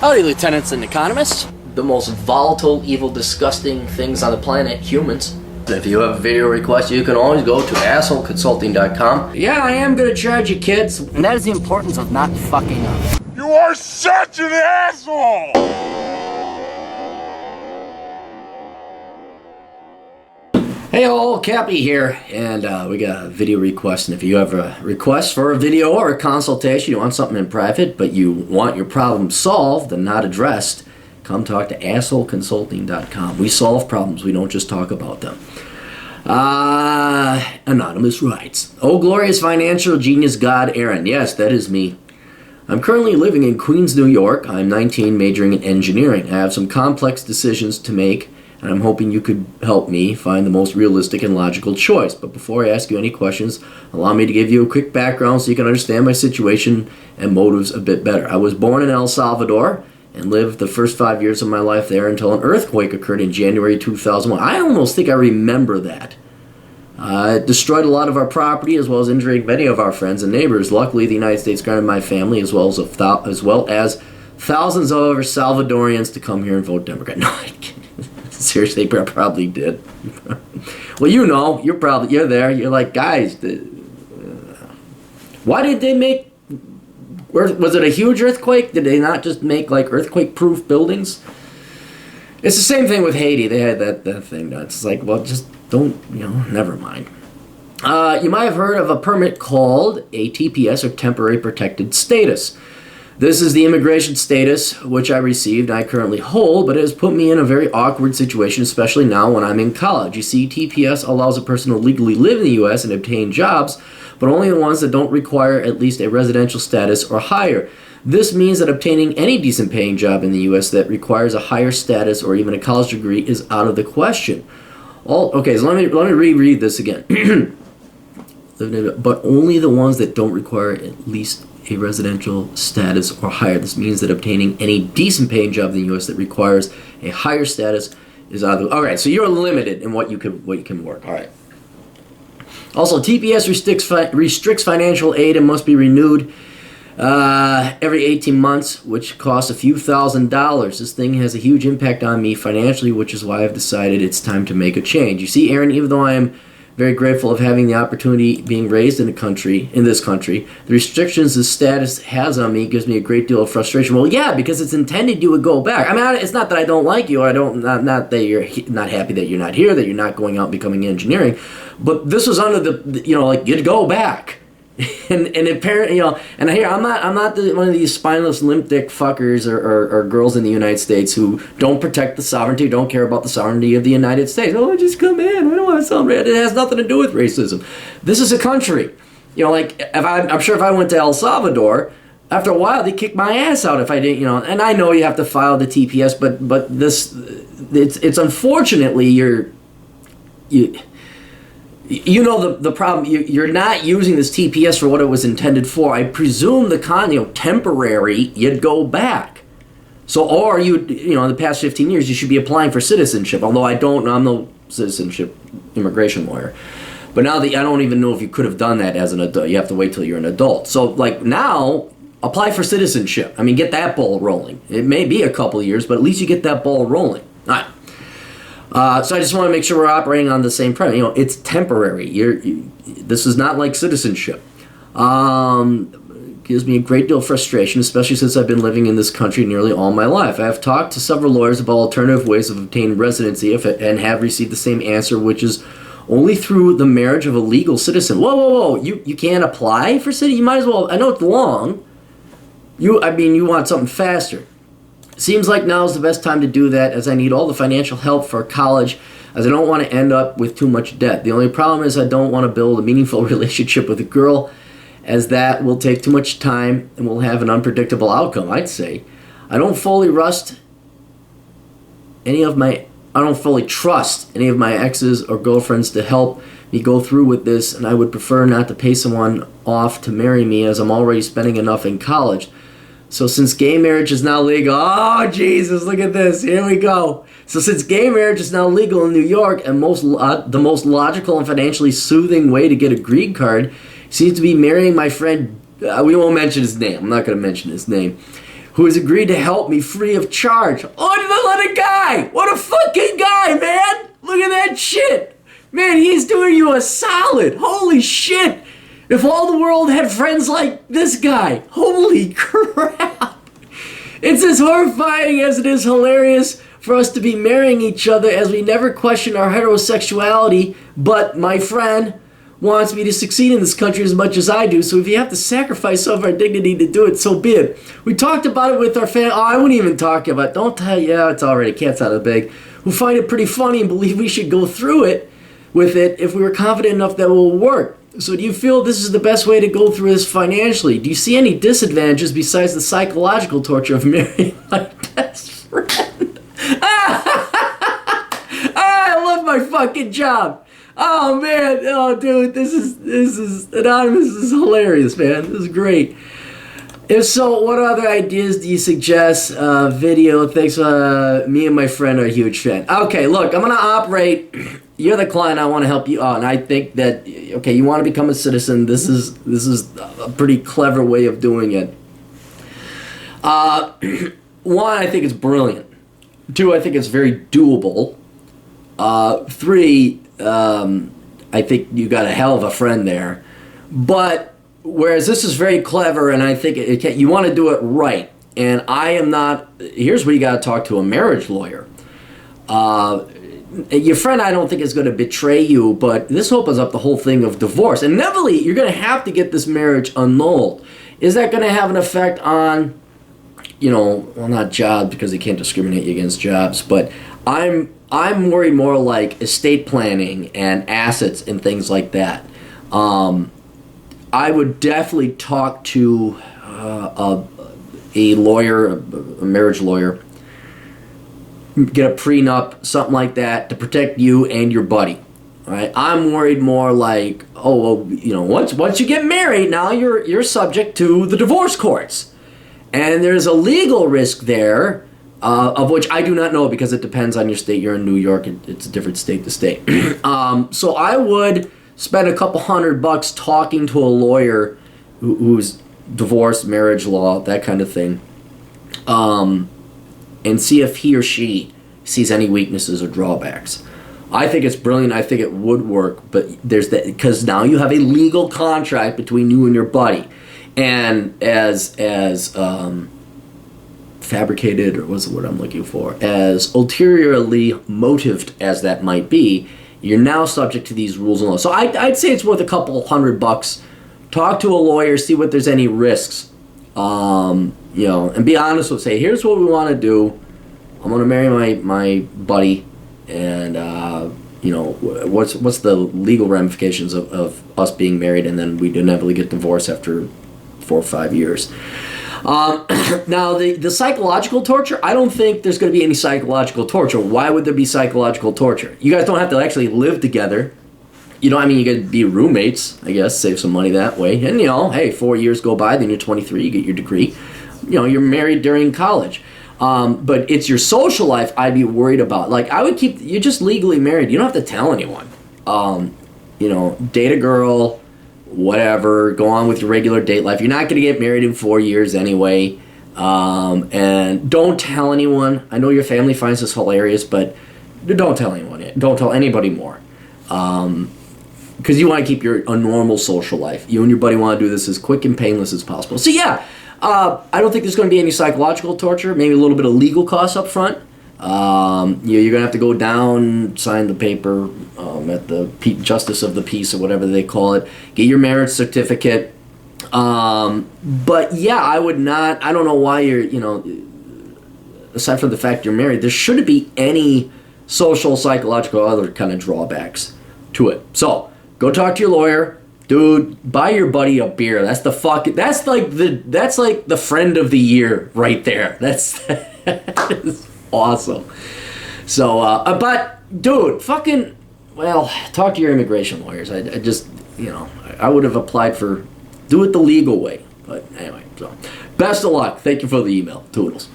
Howdy, lieutenants and economists. The most volatile, evil, disgusting things on the planet, humans. If you have a video request, you can always go to assholeconsulting.com. Yeah, I am gonna charge you, kids. And that is the importance of not fucking up. You are such an asshole! Hey all, Cappy here, and we got a video request, and if you have a request for a video or a consultation, you want something in private, but you want your problem solved and not addressed, come talk to assholeconsulting.com. We solve problems, we don't just talk about them. Anonymous writes, "Oh, glorious financial genius God Aaron." Yes, that is me. "I'm currently living in Queens, New York. I'm 19, majoring in engineering. I have some complex decisions to make, and I'm hoping you could help me find the most realistic and logical choice. But before I ask you any questions, allow me to give you a quick background so you can understand my situation and motives a bit better. I was born in El Salvador and lived the first 5 years of my life there until an earthquake occurred in January 2001. I almost think I remember that. It destroyed a lot of our property as well as injuring many of our friends and neighbors. Luckily, the United States granted my family as well as thousands of other Salvadorians to come here and vote Democrat." No, I'm kidding. Seriously, they probably did. Well, you know, you're there. You're like, guys, why did they make? Was it a huge earthquake? Did they not just make like earthquake-proof buildings? It's the same thing with Haiti. They had that thing done. It's like, well, just don't, never mind. You might have heard of a permit called a TPS, or Temporary Protected Status. This is the immigration status which I received and I currently hold, but it has put me in a very awkward situation, especially now when I'm in college. You see, TPS allows a person to legally live in the U.S. and obtain jobs, but only the ones that don't require at least a residential status or higher. This means that obtaining any decent paying job in the U.S. that requires a higher status or even a college degree is out of the question. Okay, so let me reread this again. But only the ones that don't require at least a residential status or higher. This means that obtaining any decent paying job in the U.S. that requires a higher status is out of the... All right, so you're limited in what you can work. All right. Also, TPS restricts financial aid and must be renewed every 18 months, which costs a few $1,000s. This thing has a huge impact on me financially, which is why I've decided it's time to make a change. You see, Aaron, even though I am very grateful of having the opportunity being raised in this country, the restrictions this status has on me gives me a great deal of frustration. Well, yeah, because it's intended you would go back. I mean, it's not that I don't like you, or not that you're not happy that you're not here, that you're not going out and becoming engineering, but this was under the like, you'd go back. and apparently, and here I'm not one of these spineless limp dick fuckers or girls in the United States who don't protect the sovereignty, don't care about the sovereignty of the United States. Oh, just come in. We don't want sovereignty. It has nothing to do with racism. This is a country. Like I'm sure if I went to El Salvador, after a while they kick my ass out if I didn't. And I know you have to file the TPS, but it's unfortunately the problem, you're not using this TPS for what it was intended for. I presume temporary, you'd go back. So, or in the past 15 years, you should be applying for citizenship, although I'm no citizenship immigration lawyer. But now I don't even know if you could have done that as an adult. You have to wait till you're an adult. So, like, now, apply for citizenship. I mean, get that ball rolling. It may be a couple of years, but at least you get that ball rolling. All right. So I just want to make sure we're operating on the same premise. It's temporary. This is not like citizenship. Gives me a great deal of frustration, especially since I've been living in this country nearly all my life. I have talked to several lawyers about alternative ways of obtaining residency and have received the same answer, which is only through the marriage of a legal citizen. Whoa. You can't apply for citizenship? You might as well. I know it's long. You want something faster. Seems like now is the best time to do that, as I need all the financial help for college, as I don't want to end up with too much debt. The only problem is I don't want to build a meaningful relationship with a girl, as that will take too much time and will have an unpredictable outcome, I'd say. I don't fully trust any of my exes or girlfriends to help me go through with this, and I would prefer not to pay someone off to marry me, as I'm already spending enough in college. So since gay marriage is now legal, oh Jesus, look at this, here we go. So since gay marriage is now legal in New York, and the most logical and financially soothing way to get a green card seems to be marrying my friend, we won't mention his name, I'm not going to mention his name, who has agreed to help me free of charge. Oh, what a guy! What a fucking guy, man! Look at that shit! Man, he's doing you a solid. Holy shit! If all the world had friends like this guy, holy crap! It's as horrifying as it is hilarious for us to be marrying each other as we never question our heterosexuality, but my friend wants me to succeed in this country as much as I do, so if you have to sacrifice some of our dignity to do it, so be it. We talked about it with our family. Oh, I wouldn't even talk about it. Don't tell you. Yeah, it's already cat's out of the bag. Who find it pretty funny and believe we should go through it with it if we were confident enough that it will work. So do you feel this is the best way to go through this financially? Do you see any disadvantages besides the psychological torture of marrying my best friend? I love my fucking job. Oh man, oh dude, this is anonymous. This is hilarious, man. This is great. If so, what other ideas do you suggest? Video. Thanks. Me and my friend are a huge fan. Okay, look, I'm gonna operate. You're the client. I want to help you out, and I think that okay, you want to become a citizen. This is a pretty clever way of doing it. One, I think it's brilliant. Two, I think it's very doable. Three, I think you got a hell of a friend there. But whereas this is very clever, and I think you want to do it right. And I am not. Here's where you got to talk to a marriage lawyer. Your friend, I don't think, is going to betray you, but this opens up the whole thing of divorce. And inevitably, you're going to have to get this marriage annulled. Is that going to have an effect on, well, not jobs, because they can't discriminate against jobs, but I'm worried more like estate planning and assets and things like that. I would definitely talk to a lawyer, a marriage lawyer, get a prenup, something like that, to protect you and your buddy. All right? I'm worried more like, once you get married, now you're subject to the divorce courts, and there's a legal risk there. Of which I do not know because it depends on your state. You're in New York, it's a different state to state. So I would spend a couple $100 talking to a lawyer who's divorce, marriage law, that kind of thing, and see if he or she sees any weaknesses or drawbacks. I think it's brilliant. I think it would work, but there's that, because now you have a legal contract between you and your buddy, and as fabricated, or what's the word I'm looking for, as ulteriorly motived as that might be, you're now subject to these rules and laws. So I'd say it's worth a couple $100. Talk to a lawyer, see what there's any risks, and be honest with, say, here's what we want to do. I'm going to marry my buddy, and what's the legal ramifications of us being married, and then we inevitably get divorced after 4 or 5 years. Now, the psychological torture, I don't think there's going to be any psychological torture. Why would there be psychological torture? You guys don't have to actually live together. You could be roommates, I guess, save some money that way. And, hey, 4 years go by, then you're 23, you get your degree. You're married during college. But it's your social life I'd be worried about. Like, you're just legally married. You don't have to tell anyone. Date a girl, whatever, go on with your regular date life. You're not going to get married in 4 years anyway. And don't tell anyone. I know your family finds this hilarious, but don't tell anyone. Don't tell anybody more. Because you want to keep a normal social life. You and your buddy want to do this as quick and painless as possible. So yeah, I don't think there's going to be any psychological torture. Maybe a little bit of legal costs up front. You're going to have to go down, sign the paper at the Justice of the Peace or whatever they call it. Get your marriage certificate. But yeah, I would not. I don't know why aside from the fact you're married, there shouldn't be any social, psychological, or other kind of drawbacks to it. So go talk to your lawyer. Dude, buy your buddy a beer. That's like the friend of the year right there. That is awesome. So, but dude, talk to your immigration lawyers. I would have applied do it the legal way. But anyway, so best of luck. Thank you for the email. Toodles.